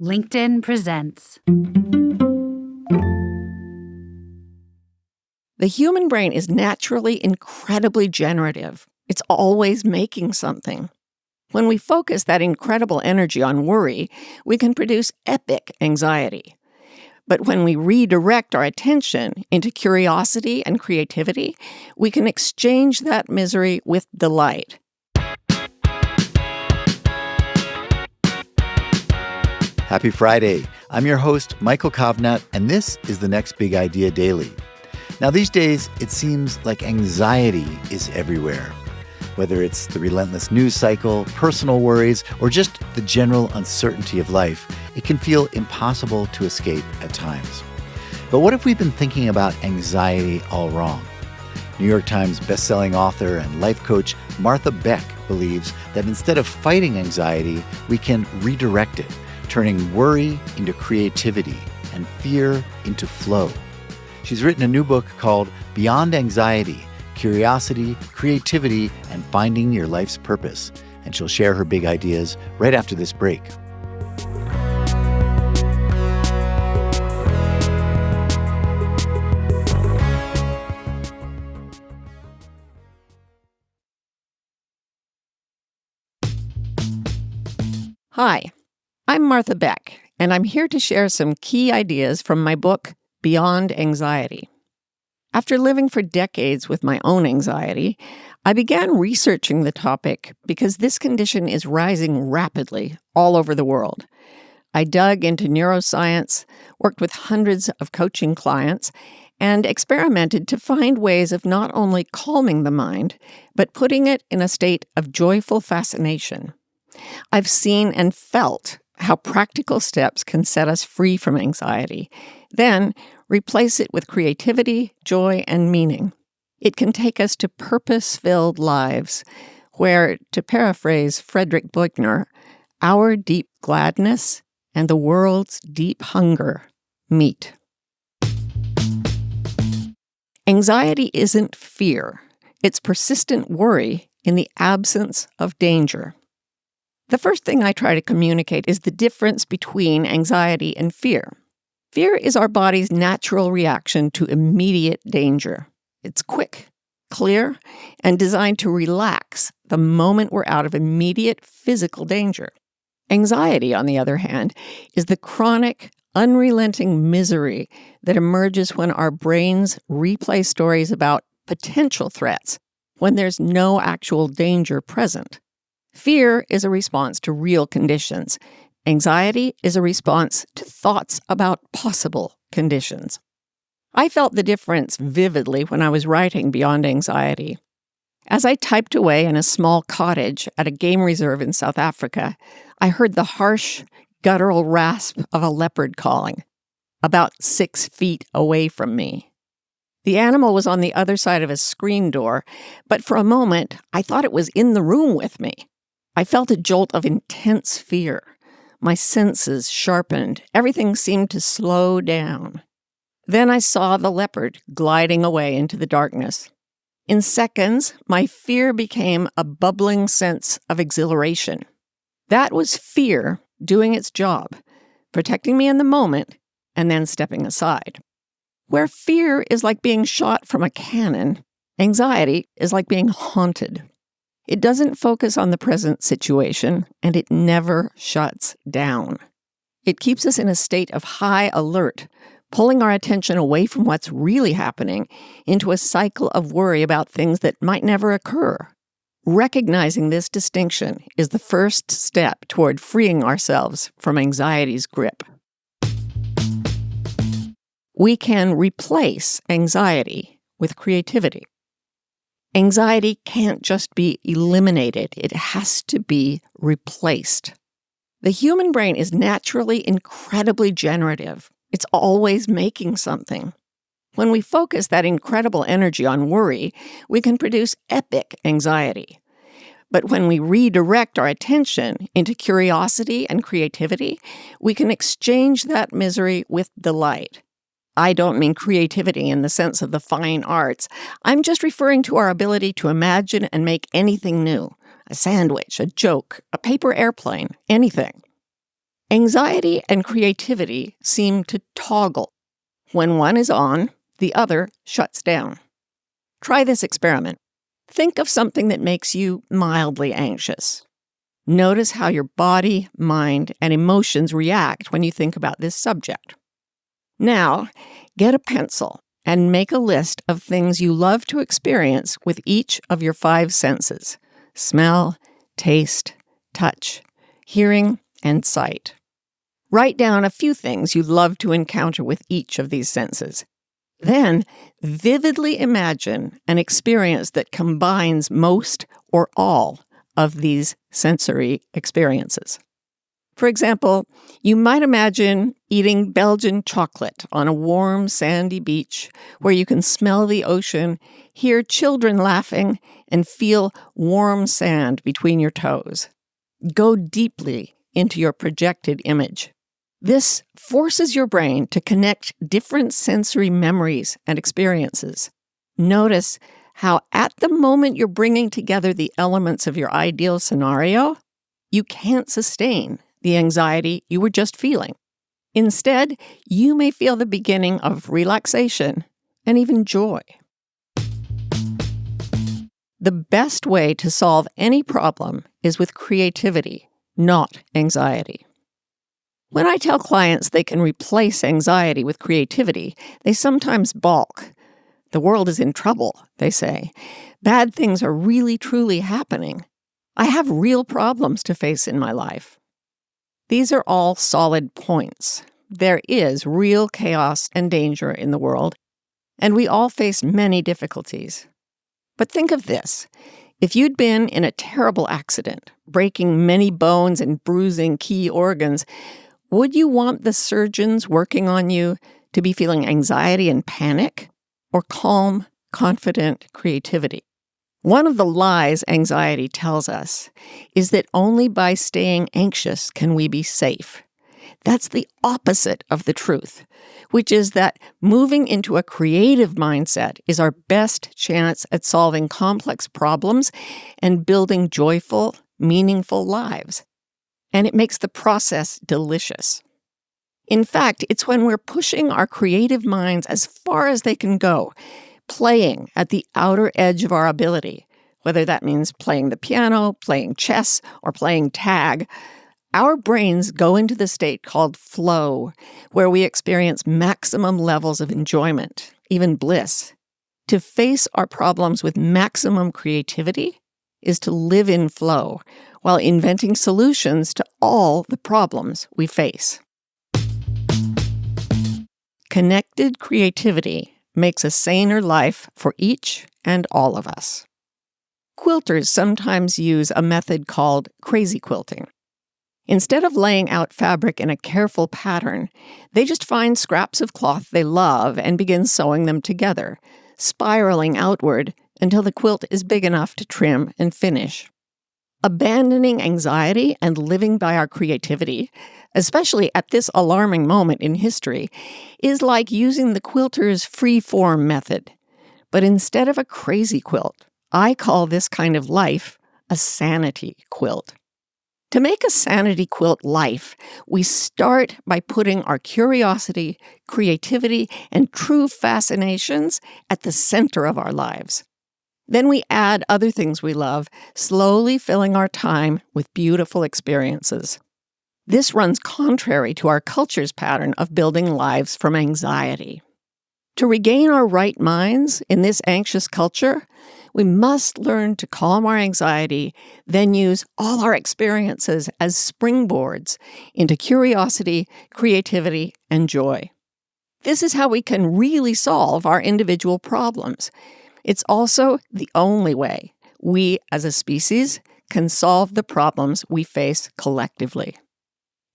LinkedIn presents. The human brain is naturally incredibly generative. It's always making something. When we focus that incredible energy on worry, we can produce epic anxiety. But when we redirect our attention into curiosity and creativity, we can exchange that misery with delight. Happy Friday. I'm your host, Michael Kovnat, and this is the Next Big Idea Daily. Now, these days, it seems like anxiety is everywhere. Whether it's the relentless news cycle, personal worries, or just the general uncertainty of life, it can feel impossible to escape at times. But what if we've been thinking about anxiety all wrong? New York Times bestselling author and life coach Martha Beck believes that instead of fighting anxiety, we can redirect it, turning worry into creativity and fear into flow. She's written a new book called Beyond Anxiety, Curiosity, Creativity, and Finding Your Life's Purpose. And she'll share her big ideas right after this break. Hi, I'm Martha Beck, and I'm here to share some key ideas from my book, Beyond Anxiety. After living for decades with my own anxiety, I began researching the topic because this condition is rising rapidly all over the world. I dug into neuroscience, worked with hundreds of coaching clients, and experimented to find ways of not only calming the mind, but putting it in a state of joyful fascination. I've seen and felt how practical steps can set us free from anxiety, then replace it with creativity, joy, and meaning. It can take us to purpose-filled lives where, to paraphrase Frederick Buechner, our deep gladness and the world's deep hunger meet. Anxiety isn't fear. It's persistent worry in the absence of danger. The first thing I try to communicate is the difference between anxiety and fear. Fear is our body's natural reaction to immediate danger. It's quick, clear, and designed to relax the moment we're out of immediate physical danger. Anxiety, on the other hand, is the chronic, unrelenting misery that emerges when our brains replay stories about potential threats when there's no actual danger present. Fear is a response to real conditions. Anxiety is a response to thoughts about possible conditions. I felt the difference vividly when I was writing Beyond Anxiety. As I typed away in a small cottage at a game reserve in South Africa, I heard the harsh, guttural rasp of a leopard calling, about 6 feet away from me. The animal was on the other side of a screen door, but for a moment, I thought it was in the room with me. I felt a jolt of intense fear. My senses sharpened. Everything seemed to slow down. Then I saw the leopard gliding away into the darkness. In seconds, my fear became a bubbling sense of exhilaration. That was fear doing its job, protecting me in the moment, and then stepping aside. Where fear is like being shot from a cannon, anxiety is like being haunted. It doesn't focus on the present situation, and it never shuts down. It keeps us in a state of high alert, pulling our attention away from what's really happening into a cycle of worry about things that might never occur. Recognizing this distinction is the first step toward freeing ourselves from anxiety's grip. We can replace anxiety with creativity. Anxiety can't just be eliminated. It has to be replaced. The human brain is naturally incredibly generative. It's always making something. When we focus that incredible energy on worry, we can produce epic anxiety. But when we redirect our attention into curiosity and creativity, we can exchange that misery with delight. I don't mean creativity in the sense of the fine arts. I'm just referring to our ability to imagine and make anything new. A sandwich, a joke, a paper airplane, anything. Anxiety and creativity seem to toggle. When one is on, the other shuts down. Try this experiment. Think of something that makes you mildly anxious. Notice how your body, mind, and emotions react when you think about this subject. Now, get a pencil and make a list of things you love to experience with each of your 5 senses: smell, taste, touch, hearing, and sight. Write down a few things you'd love to encounter with each of these senses. Then, vividly imagine an experience that combines most or all of these sensory experiences. For example, you might imagine eating Belgian chocolate on a warm, sandy beach where you can smell the ocean, hear children laughing, and feel warm sand between your toes. Go deeply into your projected image. This forces your brain to connect different sensory memories and experiences. Notice how at the moment you're bringing together the elements of your ideal scenario, you can't sustain the anxiety you were just feeling. Instead, you may feel the beginning of relaxation and even joy. The best way to solve any problem is with creativity, not anxiety. When I tell clients they can replace anxiety with creativity, they sometimes balk. The world is in trouble, they say. Bad things are really, truly happening. I have real problems to face in my life. These are all solid points. There is real chaos and danger in the world, and we all face many difficulties. But think of this. If you'd been in a terrible accident, breaking many bones and bruising key organs, would you want the surgeons working on you to be feeling anxiety and panic, or calm, confident creativity? One of the lies anxiety tells us is that only by staying anxious can we be safe. That's the opposite of the truth, which is that moving into a creative mindset is our best chance at solving complex problems and building joyful, meaningful lives. And it makes the process delicious. In fact, it's when we're pushing our creative minds as far as they can go, playing at the outer edge of our ability, whether that means playing the piano, playing chess, or playing tag, our brains go into the state called flow, where we experience maximum levels of enjoyment, even bliss. To face our problems with maximum creativity is to live in flow, while inventing solutions to all the problems we face. Connected creativity makes a saner life for each and all of us. Quilters sometimes use a method called crazy quilting. Instead of laying out fabric in a careful pattern, they just find scraps of cloth they love and begin sewing them together, spiraling outward until the quilt is big enough to trim and finish. Abandoning anxiety and living by our creativity, especially at this alarming moment in history, is like using the quilter's free-form method. But instead of a crazy quilt, I call this kind of life a sanity quilt. To make a sanity quilt life, we start by putting our curiosity, creativity, and true fascinations at the center of our lives. Then we add other things we love, slowly filling our time with beautiful experiences. This runs contrary to our culture's pattern of building lives from anxiety. To regain our right minds in this anxious culture, we must learn to calm our anxiety, then use all our experiences as springboards into curiosity, creativity, and joy. This is how we can really solve our individual problems. It's also the only way we, as a species, can solve the problems we face collectively.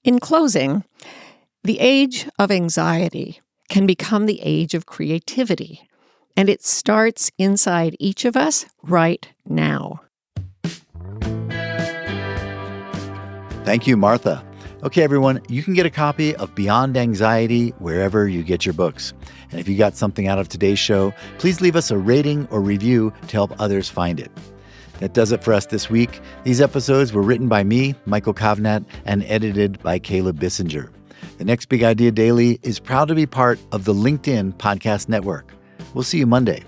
In closing, the age of anxiety can become the age of creativity. And it starts inside each of us right now. Thank you, Martha. Okay, everyone, you can get a copy of Beyond Anxiety wherever you get your books. And if you got something out of today's show, please leave us a rating or review to help others find it. That does it for us this week. These episodes were written by me, Michael Kovnat, and edited by Caleb Bissinger. The Next Big Idea Daily is proud to be part of the LinkedIn Podcast Network. We'll see you Monday.